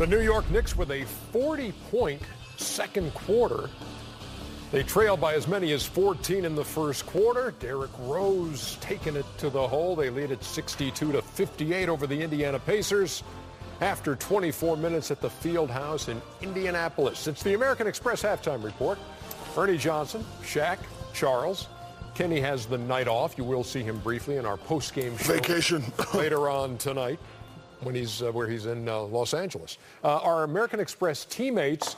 The New York Knicks with a 40-point second quarter. They trail by as many as 14 in the first quarter. Derrick Rose taking it to the hole. They lead it 62-58 over the Indiana Pacers after 24 minutes at the Fieldhouse in Indianapolis. It's the American Express halftime report. Ernie Johnson, Shaq, Charles. Kenny has the night off. You will see him briefly in our post-game show vacation later on tonight when he's in Los Angeles. Our American Express teammates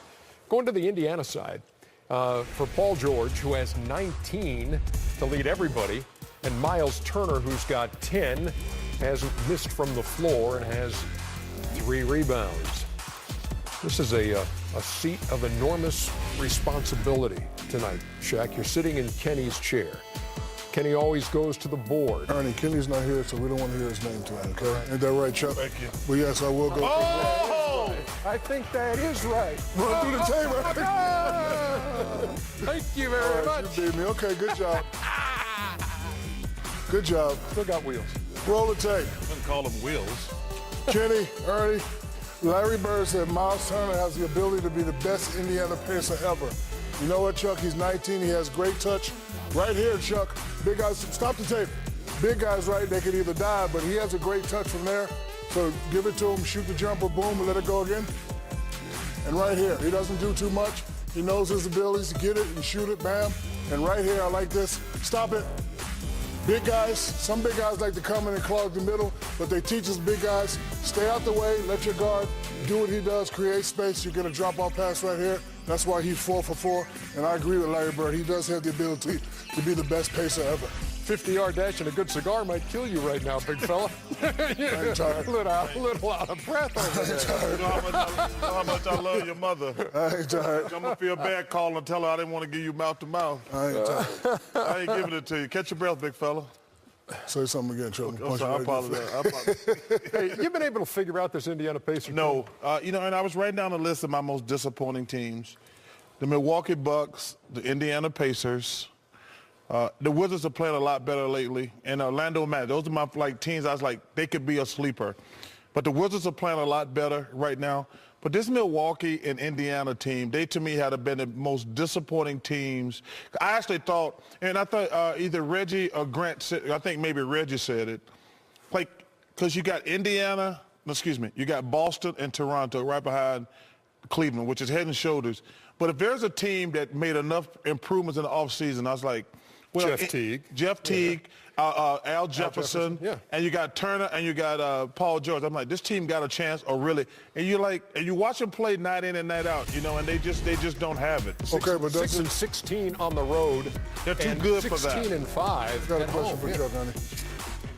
going to the Indiana side. For Paul George, who has 19 to lead everybody, and Miles Turner, who's got 10, has missed from the floor and has 3 rebounds. This is a seat of enormous responsibility tonight. Shaq, you're sitting in Kenny's chair. Kenny always goes to the board. Ernie, Kenny's not here, so we don't want to hear his name tonight, okay? Ain't that right, Chuck? Thank you. Well, yes, I will go. Oh! I think that is right. Run through the table. Thank you very much. You beat me. Okay, good job. Good job. Still got wheels. Roll the tape. I wouldn't call them wheels. Kenny, Ernie, Larry Bird said Miles Turner has the ability to be the best Indiana Pacer ever. You know what, Chuck? He's 19. He has great touch. Right here, Chuck. Big guys, stop the tape. Big guys, right, they could either die, but he has a great touch from there. So give it to him, shoot the jumper, boom, and let it go again. And right here, he doesn't do too much. He knows his abilities to get it and shoot it, bam. And right here, I like this. Stop it. Big guys, some big guys like to come in and clog the middle, but they teach us big guys, stay out the way, let your guard do what he does, create space. You get a drop-off pass right here. That's why he's 4 for 4. And I agree with Larry Bird. He does have the ability to be the best pacer ever. 50-yard dash and a good cigar might kill you right now, big fella. I'm tired. A little out of breath over there. You know how much I love your mother. I ain't tired. I'm going to feel bad calling and tell her I didn't want to give you mouth-to-mouth. I ain't tired. I ain't giving it to you. Catch your breath, big fella. Say something again, Chuck. I'm sorry, I apologize. Hey, you've been able to figure out this Indiana Pacers? No. And I was writing down a list of my most disappointing teams. The Milwaukee Bucks, the Indiana Pacers. The Wizards are playing a lot better lately. And Orlando Magic. Those are my teams I was like, they could be a sleeper. But the Wizards are playing a lot better right now. But this Milwaukee and Indiana team, they to me had been the most disappointing teams. I actually thought, and I thought either Reggie or Grant said, I think maybe Reggie said it, because you got you got Boston and Toronto right behind Cleveland, which is head and shoulders. But if there's a team that made enough improvements in the offseason, I was like, well, Jeff Teague, Al Jefferson, and you got Turner and you got Paul George. I'm like, this team got a chance, or really? And you watch them play night in and night out, and they just don't have it. Okay, but 6 and 16 on the road. They're too good for that. 16 and 5. I've got a question for Chuck, honey.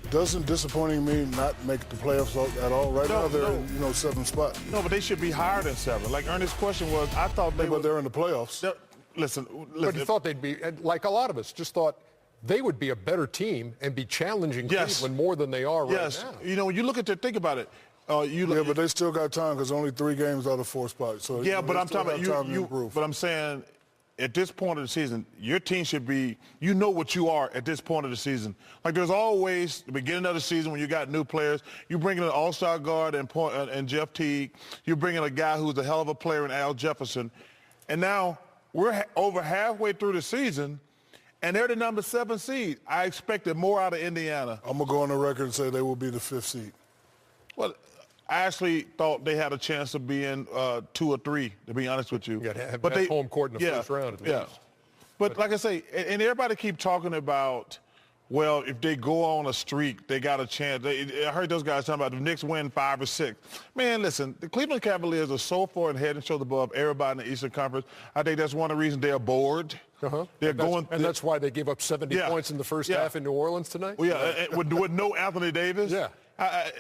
Doesn't disappointing mean not make the playoffs at all? Right now they're in 7th spot. No, but they should be higher than 7. Like Ernest's question was, I thought but they're in the playoffs. Listen. But you thought they'd be, like a lot of us, just thought they would be a better team and be challenging Cleveland more than they are right now. When you look at think about it. But they still got time because only 3 games out of 4 spots. So but I'm talking about you. But I'm saying, at this point of the season, your team should be, what you are at this point of the season. Like there's always the beginning of the season when you got new players. You bring in an all-star guard and Jeff Teague. You bring in a guy who's a hell of a player in Al Jefferson. And now we're over halfway through the season, and they're the number 7 seed. I expected more out of Indiana. I'm going to go on the record and say they will be the 5th seed. Well, I actually thought they had a chance of being 2 or 3, to be honest with you. But they home court in the first round. But like I say, and everybody keep talking about, well, if they go on a streak, they got a chance. I heard those guys talking about the Knicks win 5 or 6. Man, listen, the Cleveland Cavaliers are so far and head and shoulders above everybody in the Eastern Conference. I think that's one of the reasons they're bored. And that's why they gave up 70 points in the first half in New Orleans tonight? Well, with no Anthony Davis?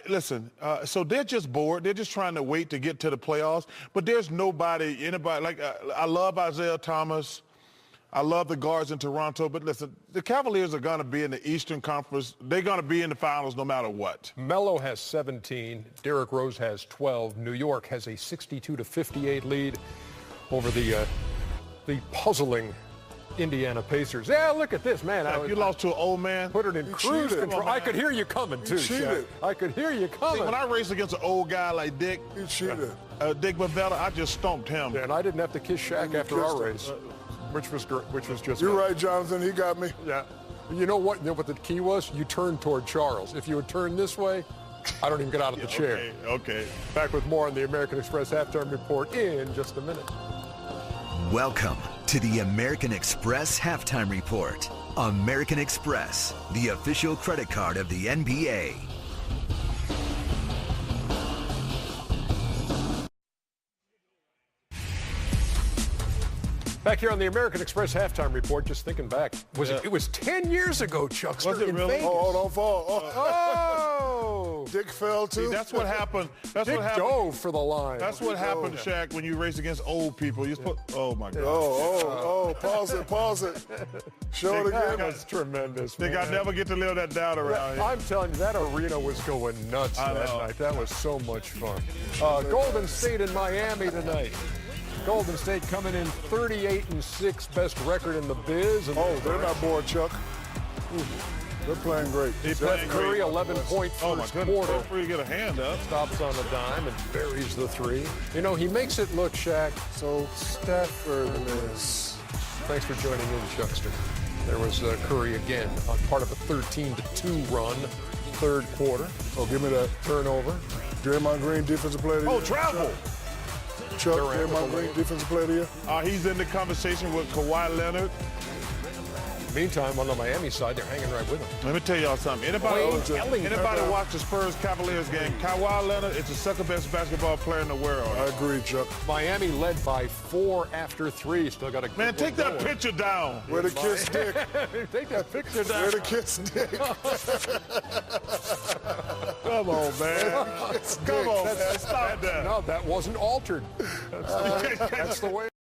Listen, so they're just bored. They're just trying to wait to get to the playoffs. But there's anybody, I love Isaiah Thomas. I love the guards in Toronto. But listen, the Cavaliers are going to be in the Eastern Conference. They're going to be in the finals no matter what. Melo has 17. Derrick Rose has 12. New York has a 62-58 lead over the puzzling Indiana Pacers. Yeah, look at this, man. You lost to an old man. Put it in cruise cheated. control. Come on, I could hear you coming, too, Shaq. I could hear you coming. See, when I raced against an old guy like Dick, He cheated. Dick Bavella, I just stomped him. Yeah, and I didn't have to kiss Shaq after our race, which was just You're great. right, Jonathan. He got me. Yeah. You know what? You know what the key was? You turned toward Charles. If you had turned this way, I don't even get out of the chair. Okay. Back with more on the American Express Halftime Report in just a minute. Welcome to the American Express Halftime Report. American Express, the official credit card of the NBA. Back here on the American Express Halftime Report, just thinking back. It was 10 years ago, Chuckster, Was it in really? Vegas. Oh, don't fall. Oh! Dick fell, too. See, that's what happened. That's Dick what happened. dove for the line. That's what happened, Shaq, when you race against old people. You put, oh my God. Pause it. Show it again. That's tremendous, Think man. I never get to live that down around here. I'm telling you, that arena was going nuts that night. That was so much fun. Golden State and Miami tonight. Golden State coming in 38-6, best record in the biz. And They're not bored, Chuck. They're playing great. Steph Curry, 11-point Oh my first goodness, quarter. feel free to get a hand up. Stops on the dime and buries the three. You know, he makes it look, Shaq. So, Steph, is. thanks for joining in, Chuckster. There was Curry again on part of a 13-2 run, third quarter. Oh, give me that. Turnover. Draymond Green, defensive player of the year. Oh, travel. Chuck, Durant Draymond with the Green, defensive player of the year. He's in the conversation with Kawhi Leonard. Meantime, on the Miami side, they're hanging right with him. Let me tell y'all something. Anybody watch the Spurs-Cavaliers game, Kawhi Leonard is the second best basketball player in the world. I agree, Chuck. Miami led by 4 after 3. Still got a Man, take that picture down. Where the kiss dick? Take that picture down. Where the kiss dick? Come on, man. Come on, man. Stop that. No, that wasn't altered. That's the way.